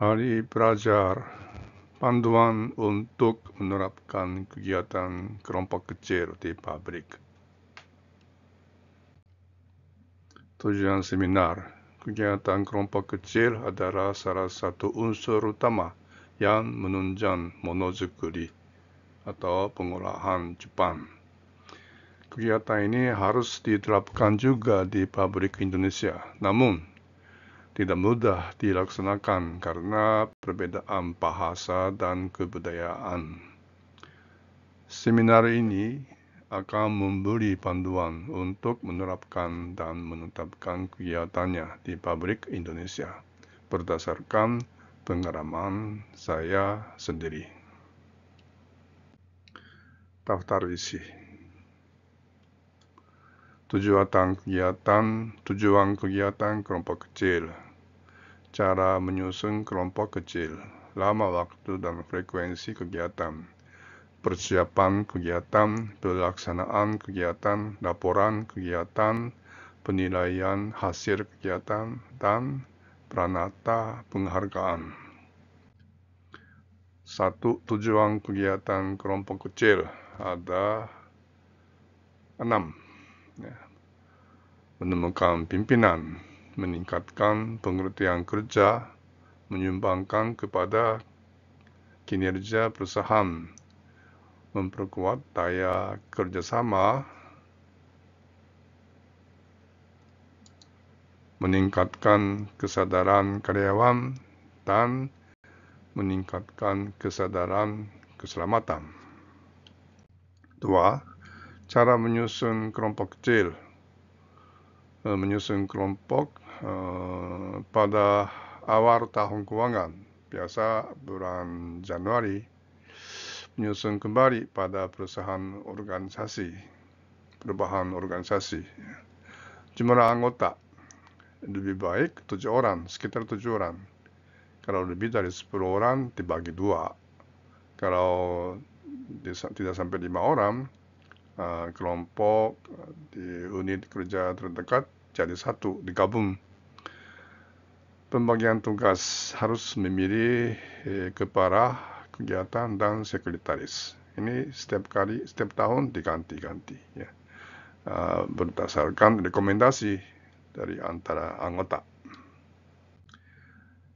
Hari belajar, panduan untuk menerapkan kegiatan kelompok kecil di pabrik. Tujuan seminar, kegiatan kelompok kecil adalah salah satu unsur utama yang menunjang monozukuri atau pengolahan Jepang. Kegiatan ini harus diterapkan juga di pabrik Indonesia, namun tidak mudah dilaksanakan karena perbedaan bahasa dan kebudayaan. Seminar ini akan memberi panduan untuk menerapkan dan menetapkan kegiatannya di pabrik Indonesia berdasarkan pengalaman saya sendiri. Daftar isi. Tujuan kegiatan kelompok kecil. Cara menyusun kelompok kecil, lama waktu dan frekuensi kegiatan, persiapan kegiatan, pelaksanaan kegiatan, laporan kegiatan, penilaian hasil kegiatan, dan pranata penghargaan. 1. Tujuan kegiatan kelompok kecil ada 6. Menemukan pimpinan, meningkatkan pengertian kerja, menyumbangkan kepada kinerja perusahaan, memperkuat daya kerjasama, meningkatkan kesadaran karyawan, dan meningkatkan kesadaran keselamatan. 2. Cara menyusun kelompok kecil. Menyusun kelompok pada awal tahun keuangan, biasa bulan Januari, menyusun kembali pada perubahan organisasi. Jumlah anggota lebih baik 7 orang, sekitar 7 orang. Kalau lebih dari 10 orang dibagi 2. Kalau tidak sampai 5 orang, kelompok di unit kerja terdekat jadi 1, digabung. Pembagian tugas harus memilih kepala kegiatan dan sekretaris. Ini setiap tahun diganti-ganti, ya. Berdasarkan rekomendasi dari antara anggota.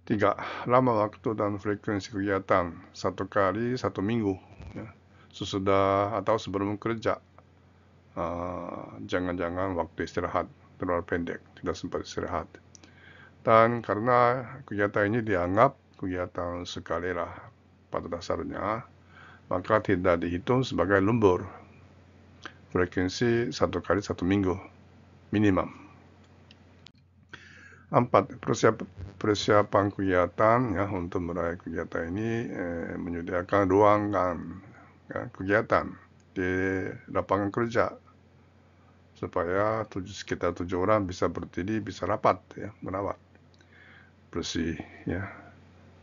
3. Lama waktu dan frekuensi kegiatan, 1 kali 1 minggu, ya. Sesudah atau sebelum kerja. Jangan-jangan waktu istirahat terlalu pendek, tidak sempat istirahat. Dan karena kegiatan ini dianggap kegiatan sukarela pada dasarnya, maka tidak dihitung sebagai lembur. Frekuensi 1 kali 1 minggu minimum. 4. Persiapan kegiatan, ya, untuk meraih kegiatan ini menyediakan ruangan, ya, kegiatan di lapangan kerja supaya sekitar 7 orang bisa berdiri, bisa rapat, ya, merawat, bersih, ya.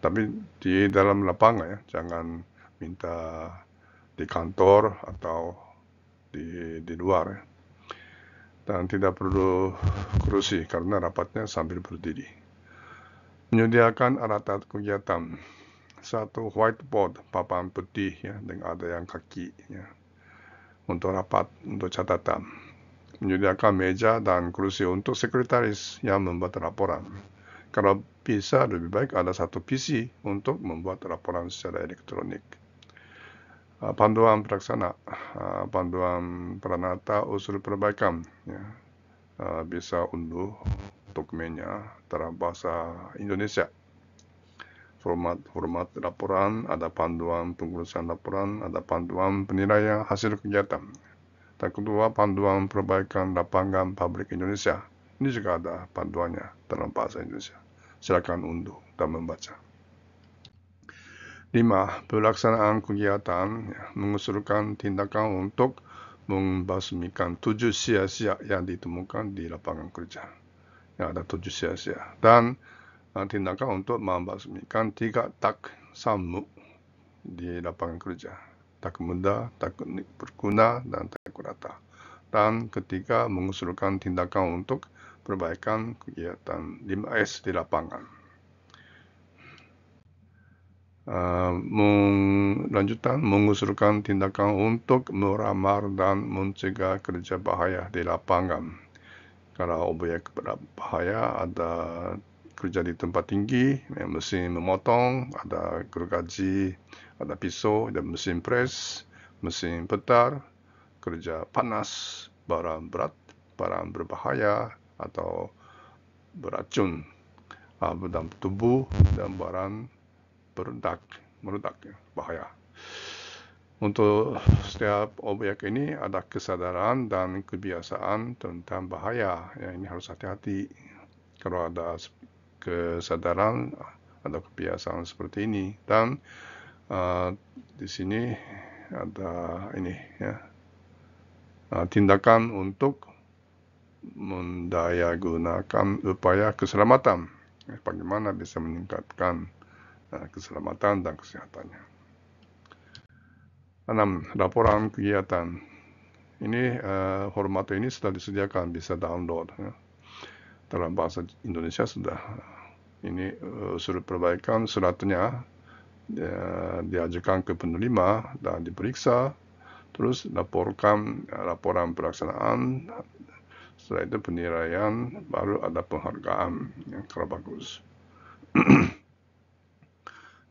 Tapi di dalam lapangan, ya, jangan minta di kantor atau di luar, ya. Dan tidak perlu kursi karena rapatnya sambil berdiri. Menyediakan alat kegiatan. 1. Whiteboard, papan putih, ya, dengan ada yang kaki, ya, untuk rapat, untuk catatan. Menyediakan meja dan kursi untuk sekretaris yang membuat laporan. Kalau bisa, lebih baik ada 1 PC untuk membuat laporan secara elektronik. Panduan pelaksana, panduan pranata usul perbaikan, ya. Bisa unduh dokumennya dalam bahasa Indonesia. Format laporan, ada panduan pengurusan laporan, ada panduan penilaian hasil kegiatan. Dan kedua, panduan perbaikan lapangan pabrik Indonesia. Ini juga ada panduannya dalam bahasa Indonesia. Silakan unduh dan membaca. 5. Pelaksanaan kegiatan, ya, mengusulkan tindakan untuk membasmikan 7 sia-sia yang ditemukan di lapangan kerja. Ya, ada 7 sia-sia. Dan tindakan untuk membasmikan 3 tak samu di lapangan kerja. Tak muda, tak berguna, dan tak rata. Dan ketiga, mengusulkan tindakan untuk perbaikan kegiatan 5S di lapangan. Lanjutan mengusulkan tindakan untuk meramar dan mencegah kerja bahaya di lapangan. Kalau objek berbahaya ada kerja di tempat tinggi, mesin memotong, ada gergaji, ada pisau, ada mesin pres, mesin petar, kerja panas, barang berat, barang berbahaya atau beracun dalam tubuh dan barang meledak, bahaya. Untuk setiap objek ini ada kesadaran dan kebiasaan tentang bahaya. Ini harus hati-hati. Kalau ada kesadaran, ada kebiasaan seperti ini. Dan di sini ada ini ya, tindakan untuk mendayagunakan upaya keselamatan. Bagaimana bisa meningkatkan keselamatan dan kesehatannya. 6. Laporan kegiatan. Ini format ini sudah disediakan, bisa download ya. Dalam bahasa Indonesia sudah. Ini usul perbaikan suratnya diajukan ke penerima dan diperiksa, terus laporkan laporan pelaksanaan, setelah itu penilaian, baru ada penghargaan kalau bagus.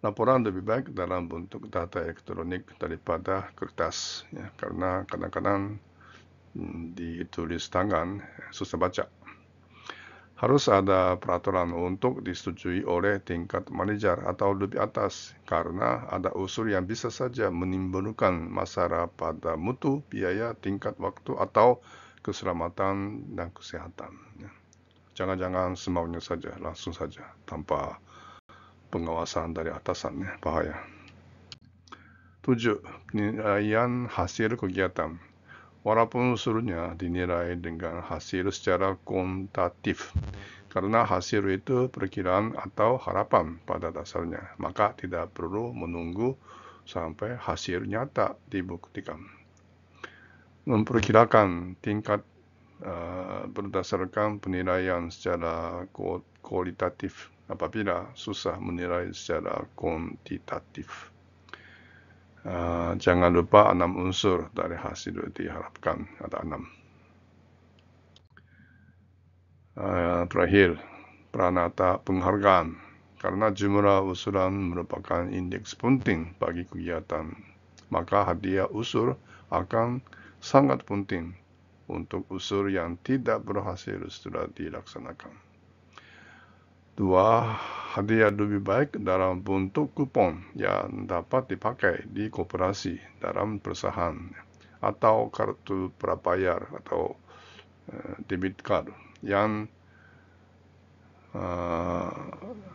Laporan lebih baik dalam bentuk data elektronik daripada kertas, ya, karena kadang-kadang ditulis tangan susah baca. Harus ada peraturan untuk disetujui oleh tingkat manajer atau lebih atas, karena ada unsur yang bisa saja menimbulkan masalah pada mutu, biaya, tingkat waktu, atau keselamatan dan kesehatan. Jangan-jangan semaunya saja, langsung saja, tanpa pengawasan dari atasan, bahaya. 7. Penilaian hasil kegiatan. Walaupun unsurnya dinilai dengan hasil secara kuantitatif, karena hasil itu perkiraan atau harapan pada dasarnya, maka tidak perlu menunggu sampai hasil nyata dibuktikan. Memperkirakan tingkat berdasarkan penilaian secara kualitatif apabila susah menilai secara kuantitatif. Jangan lupa 6 unsur dari hasil diharapkan, ada 6. Terakhir, pranata penghargaan. Karena jumlah usulan merupakan indeks penting bagi kegiatan, maka hadiah usul akan sangat penting untuk usul yang tidak berhasil sudah dilaksanakan. 2. Hadiah lebih baik dalam bentuk kupon yang dapat dipakai di koperasi dalam perusahaan, atau kartu prabayar atau debit card yang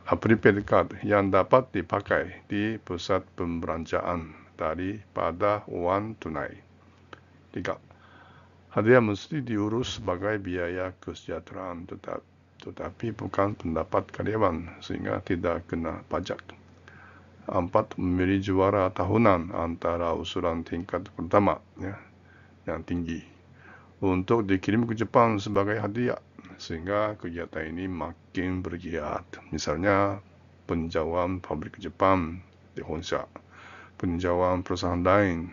prepaid card yang dapat dipakai di pusat pembelanjaan daripada uang tunai. 3. Hadiah mesti diurus sebagai biaya kesejahteraan tetapi bukan pendapat karyawan, sehingga tidak kena pajak. 4. Memilih juara tahunan antara usulan tingkat pertama, ya, yang tinggi, untuk dikirim ke Jepang sebagai hadiah, sehingga kegiatan ini makin bergiat. Misalnya peninjauan pabrik Jepang di Honsha, peninjauan perusahaan lain,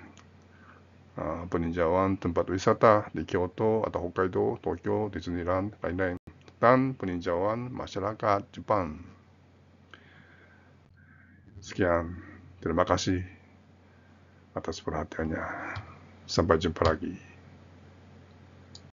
peninjauan tempat wisata di Kyoto atau Hokkaido, Tokyo, Disneyland, lain-lain, dan peninjauan masyarakat Jepang. Sekian, terima kasih atas perhatiannya. Sampai jumpa lagi.